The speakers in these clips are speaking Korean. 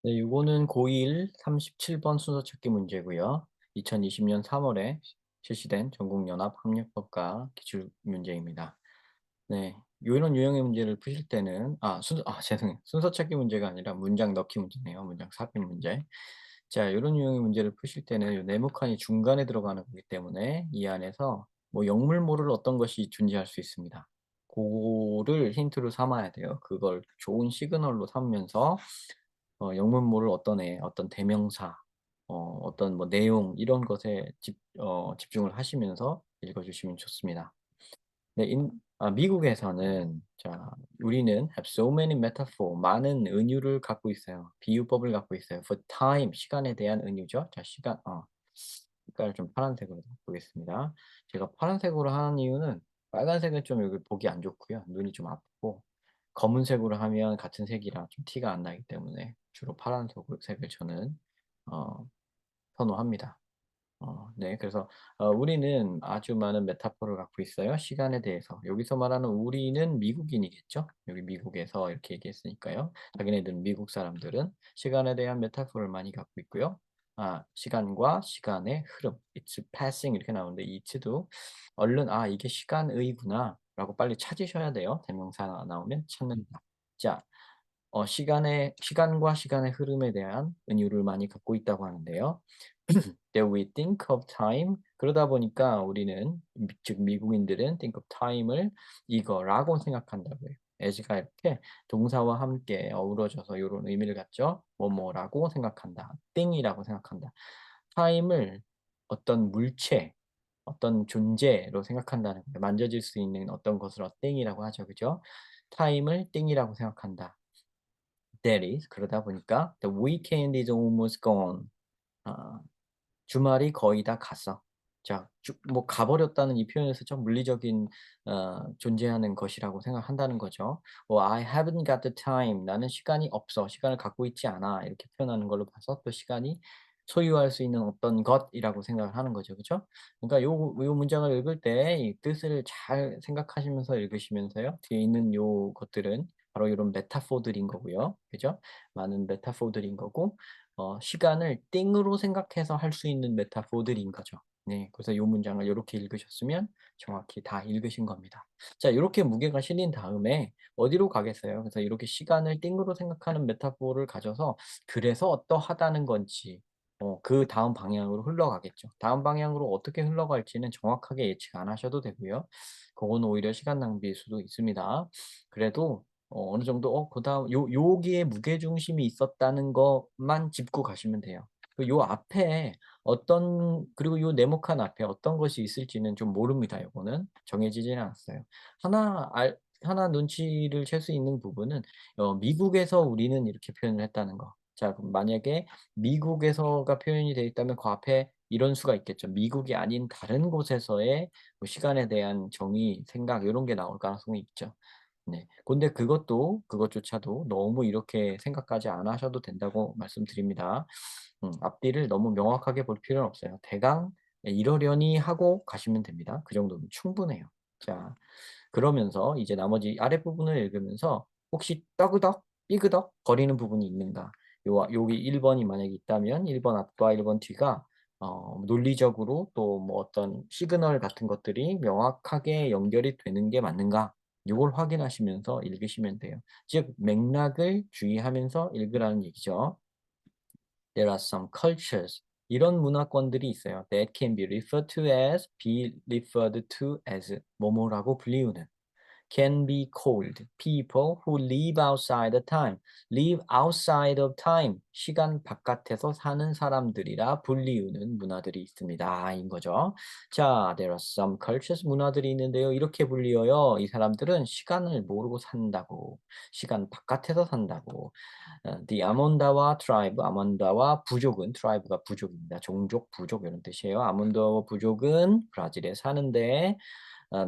네, 이거는 고1 37번 순서 찾기 문제고요. 2020년 3월에 실시된 전국연합학력법과 기출 문제입니다. 네, 이런 유형의 문제를 푸실 때는 죄송해요. 순서 찾기 문제가 아니라 문장 넣기 문제네요. 문장 삽입 문제. 자, 이런 유형의 문제를 푸실 때는 요 네모칸이 중간에 들어가는 거기 때문에 이 안에서 뭐 영물모를 어떤 것이 존재할 수 있습니다. 그거를 힌트로 삼아야 돼요. 그걸 좋은 시그널로 삼으면서 영문모를 어떤 대명사, 어떤 뭐 내용 이런 것에 집중을 하시면서 읽어주시면 좋습니다. 네, 미국에서는 자, 우리는 have so many metaphor 많은 은유를 갖고 있어요. 비유법을 갖고 있어요. For time 시간에 대한 은유죠. 자, 색깔 좀 파란색으로 보겠습니다. 제가 파란색으로 하는 이유는 빨간색은 좀 여기 보기 안 좋고요. 눈이 좀 아프고 검은색으로 하면 같은 색이라 좀 티가 안 나기 때문에 주로 파란색을 저는 어, 선호합니다. 네. 그래서 우리는 아주 많은 메타포를 갖고 있어요. 시간에 대해서. 여기서 말하는 우리는 미국인이겠죠? 여기 미국에서 이렇게 얘기했으니까요. 자기네들은 미국 사람들은 시간에 대한 메타포를 많이 갖고 있고요. 시간과 시간의 흐름. It's passing 이렇게 나오는데 이 it도 얼른 이게 시간의구나라고 빨리 찾으셔야 돼요. 대명사 나오면 찾는다. 자, 시간과 시간의 흐름에 대한 은유를 많이 갖고 있다고 하는데요. That we think of time. 그러다 보니까 우리는 즉 미국인들은 think of time을 이거라고 생각한다고요. as가 이렇게 동사와 함께 어우러져서 이런 의미를 갖죠. 뭐뭐라고 생각한다. thing이라고 생각한다. time을 어떤 물체, 어떤 존재로 생각한다는 거예요. 만져질 수 있는 어떤 것을 thing이라고 하죠. 그죠? time을 thing이라고 생각한다. That is 그러다 보니까 the weekend is almost gone. 아, 주말이 거의 다 갔어. 자, 뭐 가버렸다는 이 표현에서 좀 물리적인 존재하는 것이라고 생각한다는 거죠. I haven't got the time. 나는 시간이 없어. 시간을 갖고 있지 않아. 이렇게 표현하는 걸로 봐서 또 시간이 소유할 수 있는 어떤 것이라고 생각을 하는 거죠. 그죠? 그러니까 요 문장을 읽을 때 이 뜻을 잘 생각하시면서 읽으시면서요. 뒤에 있는 요 것들은 바로 이런 메타포들인 거고요. 그죠? 많은 메타포들인 거고 시간을 띵으로 생각해서 할 수 있는 메타포들인 거죠. 네. 그래서 이 문장을 요렇게 읽으셨으면 정확히 다 읽으신 겁니다. 자, 요렇게 무게가 실린 다음에 어디로 가겠어요? 그래서 이렇게 시간을 띵으로 생각하는 메타포를 가져서 그래서 어떠하다는 건지 그다음 방향으로 흘러가겠죠. 다음 방향으로 어떻게 흘러갈지는 정확하게 예측 안 하셔도 되고요. 그건 오히려 시간 낭비일 수도 있습니다. 그래도 어느 정도 그다음 여기에 무게 중심이 있었다는 것만 짚고 가시면 돼요. 요 앞에 그리고 요 네모칸 앞에 어떤 것이 있을지는 좀 모릅니다, 요거는. 정해지지는 않았어요. 하나 눈치를 챌 수 있는 부분은 미국에서 우리는 이렇게 표현을 했다는 거. 자, 그럼 만약에 미국에서가 표현이 되어 있다면 그 앞에 이런 수가 있겠죠. 미국이 아닌 다른 곳에서의 뭐 시간에 대한 정의, 생각 요런 게 나올 가능성이 있죠. 네. 근데 그것조차도 너무 이렇게 생각하지 않으셔도 된다고 말씀드립니다. 앞뒤를 너무 명확하게 볼 필요는 없어요. 대강 이러려니 하고 가시면 됩니다. 그 정도면 충분해요. 자, 그러면서 이제 나머지 아랫부분을 읽으면서 혹시 떠그덕, 삐그덕 거리는 부분이 있는가? 여기 1번이 만약에 있다면 1번 앞과 1번 뒤가 논리적으로 또 뭐 어떤 시그널 같은 것들이 명확하게 연결이 되는 게 맞는가? 요걸 확인하시면서 읽으시면 돼요. 즉 맥락을 주의하면서 읽으라는 얘기죠. There are some cultures. 이런 문화권들이 있어요. That can be referred to as 뭐뭐라고 불리우는. Can be called people who live outside the time. Live outside of time. 시간 바깥에서 사는 사람들이라 불리우는 문화들이 있습니다. 인 거죠. 자, there are some cultures 문화들이 있는데요. 이렇게 불리어요. 이 사람들은 시간을 모르고 산다고. 시간 바깥에서 산다고. The 아몬다와 트라이브, 아몬다와 부족은 트라이브가 부족입니다. 종족, 부족 이런 뜻이에요. 아몬다와 부족은 브라질에 사는데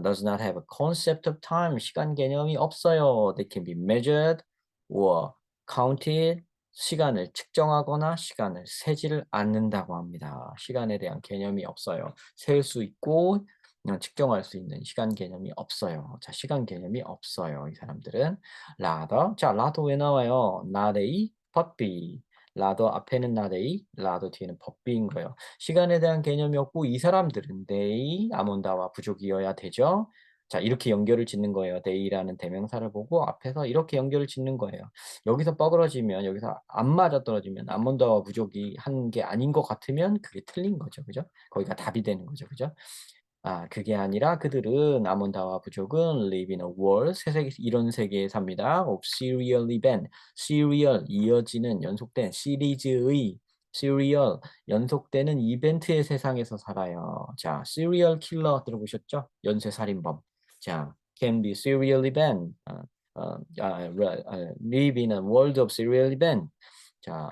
does not have a concept of time. 시간 개념이 없어요. They can be measured or counted. 시간을 측정하거나 시간을 세지를 않는다고 합니다. 시간에 대한 개념이 없어요. 셀 수 있고 측정할 수 있는 시간 개념이 없어요. 자, 시간 개념이 없어요. 이 사람들은. rather. 자, rather 왜 나와요? Not a, but be. rather 앞에는 not a, rather 뒤에는 but be인 거예요. 시간에 대한 개념이 없고 이 사람들은 they, 아몬다와 부족이어야 되죠. 자, 이렇게 연결을 짓는 거예요. they라는 대명사를 보고 앞에서 이렇게 연결을 짓는 거예요. 여기서 뻐그러지면, 여기서 안 맞아떨어지면, 아몬드와 부족이 한 게 아닌 것 같으면 그게 틀린 거죠. 그죠? 거기가 답이 되는 거죠. 그죠? 아, 그게 아니라 그들은 아몬다와 부족은 live in a world, 이런 세계에 삽니다. of serial event, serial 이어지는 연속된 시리즈의 serial 연속되는 이벤트의 세상에서 살아요. 자, serial killer 들어보셨죠? 연쇄살인범. 자, can be serial event. live in a world of serial event. 자,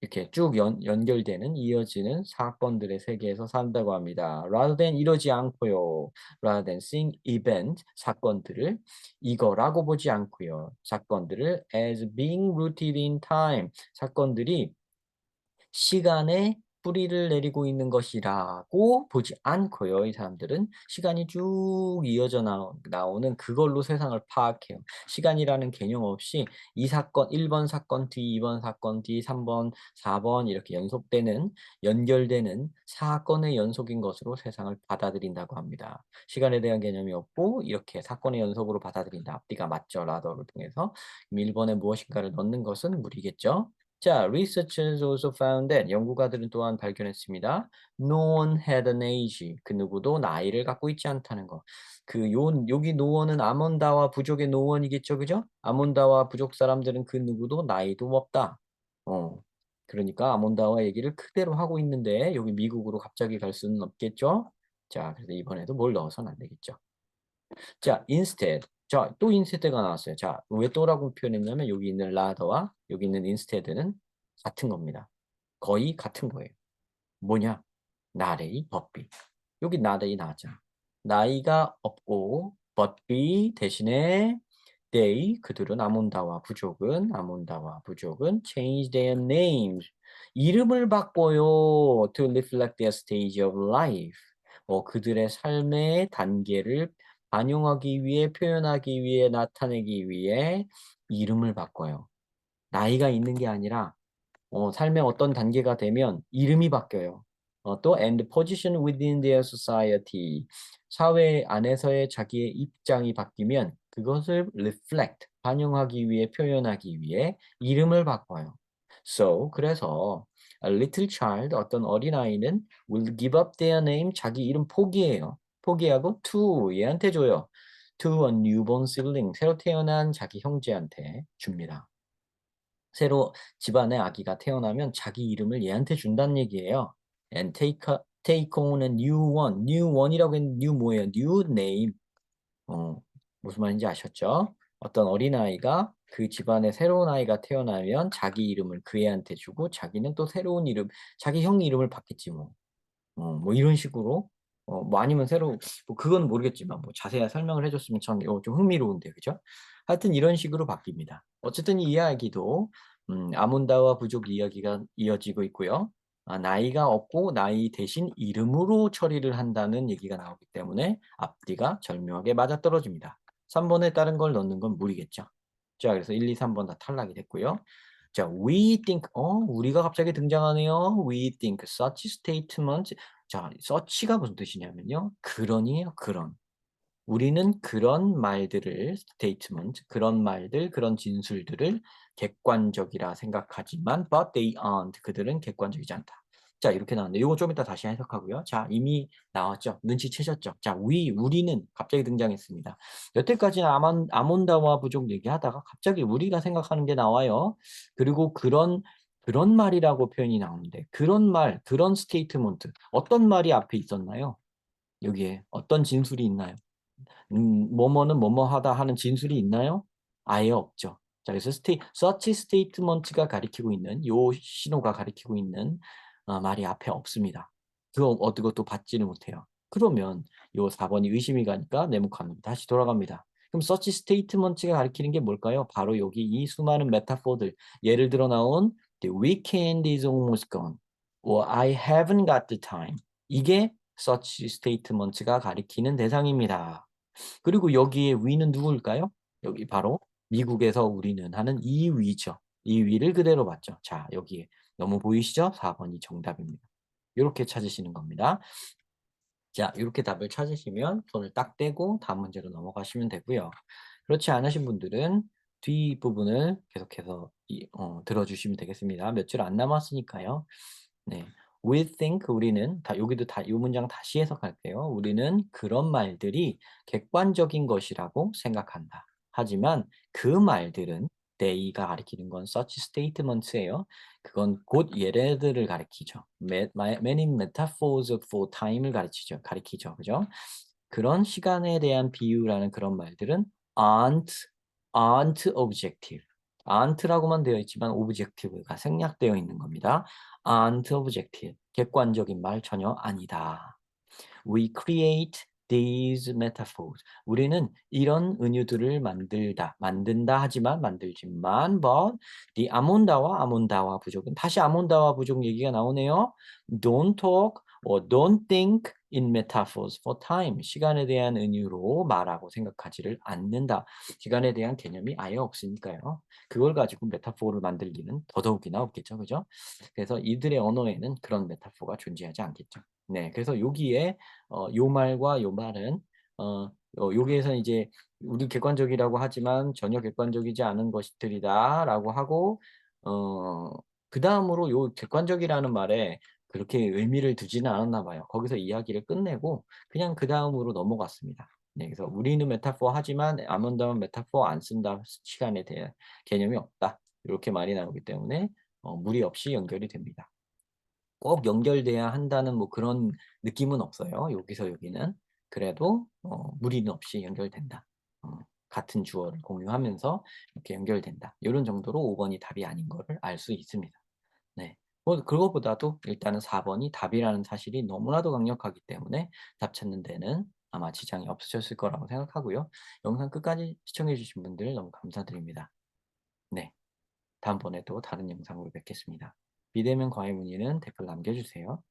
이렇게 쭉 연결되는 이어지는 사건들의 세계에서 산다고 합니다. rather than 이러지 않고요. rather than seeing event 사건들을 이거라고 보지 않고요. 사건들을 as being rooted in time 사건들이 시간에 뿌리를 내리고 있는 것이라고 보지 않고요. 이 사람들은 시간이 쭉 이어져 나오는 그걸로 세상을 파악해요. 시간이라는 개념 없이 이 사건 1번 사건 뒤 2번 사건 뒤 3번 4번 이렇게 연결되는 사건의 연속인 것으로 세상을 받아들인다고 합니다. 시간에 대한 개념이 없고 이렇게 사건의 연속으로 받아들인다. 앞뒤가 맞죠. 라더를 통해서 1번에 무엇인가를 넣는 것은 무리겠죠. 자, researchers also found that 연구가들은 또한 발견했습니다. No one had an age. 그 누구도 나이를 갖고 있지 않다는 거. 여기 no one은 아몬다와 부족의 no one이겠죠, 그죠? 아몬다와 부족 사람들은 그 누구도 나이도 없다. 어. 그러니까 아몬다와 얘기를 그대로 하고 있는데 여기 미국으로 갑자기 갈 수는 없겠죠? 자, 그래서 이번에도 뭘 넣어서는 안 되겠죠. 자, instead. 자, 또 instead가 나왔어요. 자, 왜 또라고 표현했냐면 여기 있는 rather와 여기 있는 instead는 같은 겁니다. 거의 같은 거예요. 뭐냐? not a, but b. 여기 not a 나왔잖아. 나이가 없고 but b 대신에 they, 그들은 아몬다와 부족은 change their names. 이름을 바꿔요. to reflect their stage of life. 그들의 삶의 단계를 반영하기 위해, 표현하기 위해, 나타내기 위해 이름을 바꿔요. 나이가 있는 게 아니라 삶의 어떤 단계가 되면 이름이 바뀌어요. 또 and position within their society. 사회 안에서의 자기의 입장이 바뀌면 그것을 reflect, 반영하기 위해, 표현하기 위해 이름을 바꿔요. So, 그래서 a little child, 어떤 어린아이는 will give up their name, 자기 이름 포기해요. 포기하고 to, 얘한테 줘요. to a newborn sibling, 새로 태어난 자기 형제한테 줍니다. 새로 집안에 아기가 태어나면 자기 이름을 얘한테 준다는 얘기예요. And take on a new one. new one이라고 했는데 new 뭐예요? new name. 무슨 말인지 아셨죠? 어떤 어린아이가 그 집안에 새로운 아이가 태어나면 자기 이름을 그 애한테 주고 자기는 또 새로운 이름, 자기 형 이름을 받겠지 뭐. 뭐 이런 식으로 뭐 아니면 새로 뭐 그건 모르겠지만 뭐 자세히 설명을 해줬으면 좀 흥미로운데 그죠? 하여튼 이런 식으로 바뀝니다. 어쨌든 이 이야기도 아몬다와 부족 이야기가 이어지고 있고요. 나이가 없고 나이 대신 이름으로 처리를 한다는 얘기가 나오기 때문에 앞뒤가 절묘하게 맞아떨어집니다. 3번에 다른 걸 넣는 건 무리겠죠. 자, 그래서 1, 2, 3번 다 탈락이 됐고요. 자, we think, 우리가 갑자기 등장하네요. We think such statement. 자, such가 무슨 뜻이냐면요. 그러니요, 그런. 우리는 그런 말들을, statement, 그런 말들, 그런 진술들을 객관적이라 생각하지만, but they aren't. 그들은 객관적이지 않다. 자, 이렇게 나왔는데, 이거 좀 이따 다시 해석하고요. 자, 이미 나왔죠? 눈치채셨죠? 자, 우리는 갑자기 등장했습니다. 여태까지는 아몬다와 부족 얘기하다가 갑자기 우리가 생각하는 게 나와요. 그리고 그런 말이라고 표현이 나오는데, 그런 말, 그런 스테이트먼트, 어떤 말이 앞에 있었나요? 여기에 어떤 진술이 있나요? 뭐뭐는 뭐뭐하다 하는 진술이 있나요? 아예 없죠. 자, 그래서 such statement가 가리키고 있는 요 신호가 가리키고 있는 말이 앞에 없습니다. 그것도 받지를 못해요. 그러면 요 4번이 의심이 가니까 네모칸으로 다시 돌아갑니다. 그럼 such statement가 가리키는 게 뭘까요? 바로 여기 이 수많은 메타포들 예를 들어 나온 The weekend is almost gone or I haven't got the time 이게 such statement가 가리키는 대상입니다. 그리고 여기에 we는 누구일까요? 여기 바로 미국에서 우리는 하는 이 we죠. 이 위를 그대로 봤죠. 자, 여기에 너무 보이시죠? 4번이 정답입니다. 이렇게 찾으시는 겁니다. 자, 이렇게 답을 찾으시면 손을 딱 떼고 다음 문제로 넘어가시면 되고요. 그렇지 않으신 분들은 뒷부분을 계속해서 들어주시면 되겠습니다. 몇 줄 안 남았으니까요. 네. We think 우리는 여기도 이 문장 다시 해석할게요. 우리는 그런 말들이 객관적인 것이라고 생각한다. 하지만 그 말들은 they가 가리키는 건 such statements예요. 그건 곧 예래들을 가리키죠. many metaphors for time을 가리키죠. 그죠? 그런 시간에 대한 비유라는 그런 말들은 aren't objective. aren't라고만 되어 있지만 objective가 생략되어 있는 겁니다. aren't objective. 객관적인 말 전혀 아니다. We create these metaphors. 우리는 이런 은유들을 만든다 하지만 만들지만 but the 아몬다와 부족은 다시 아몬다와 부족 얘기가 나오네요. Don't talk or don't think in metaphors for time. 시간에 대한 은유로 말하고 생각하지를 않는다. 시간에 대한 개념이 아예 없으니까요. 그걸 가지고 메타포를 만들 리는 더더욱이나 없겠죠. 그죠? 그래서 이들의 언어에는 그런 메타포가 존재하지 않겠죠. 네, 그래서 여기에 요 말과 요 말은 여기에서는 이제 우리 객관적이라고 하지만 전혀 객관적이지 않은 것들이다라고 하고 그다음으로 요 객관적이라는 말에 그렇게 의미를 두지는 않았나 봐요. 거기서 이야기를 끝내고 그냥 그다음으로 넘어갔습니다. 네, 그래서 우리는 메타포 하지만 아몬드는 메타포 안 쓴다. 시간에 대한 개념이 없다. 이렇게 말이 나오기 때문에 무리 없이 연결이 됩니다. 꼭 연결돼야 한다는 뭐 그런 느낌은 없어요. 여기서 여기는. 그래도 무리는 없이 연결된다. 같은 주어를 공유하면서 이렇게 연결된다. 이런 정도로 5번이 답이 아닌 거를 알 수 있습니다. 네. 뭐 그거보다도 일단은 4번이 답이라는 사실이 너무나도 강력하기 때문에 답 찾는 데는 아마 지장이 없으셨을 거라고 생각하고요. 영상 끝까지 시청해 주신 분들 너무 감사드립니다. 네. 다음번에도 다른 영상으로 뵙겠습니다. 비대면 과외 문의는 댓글 남겨주세요.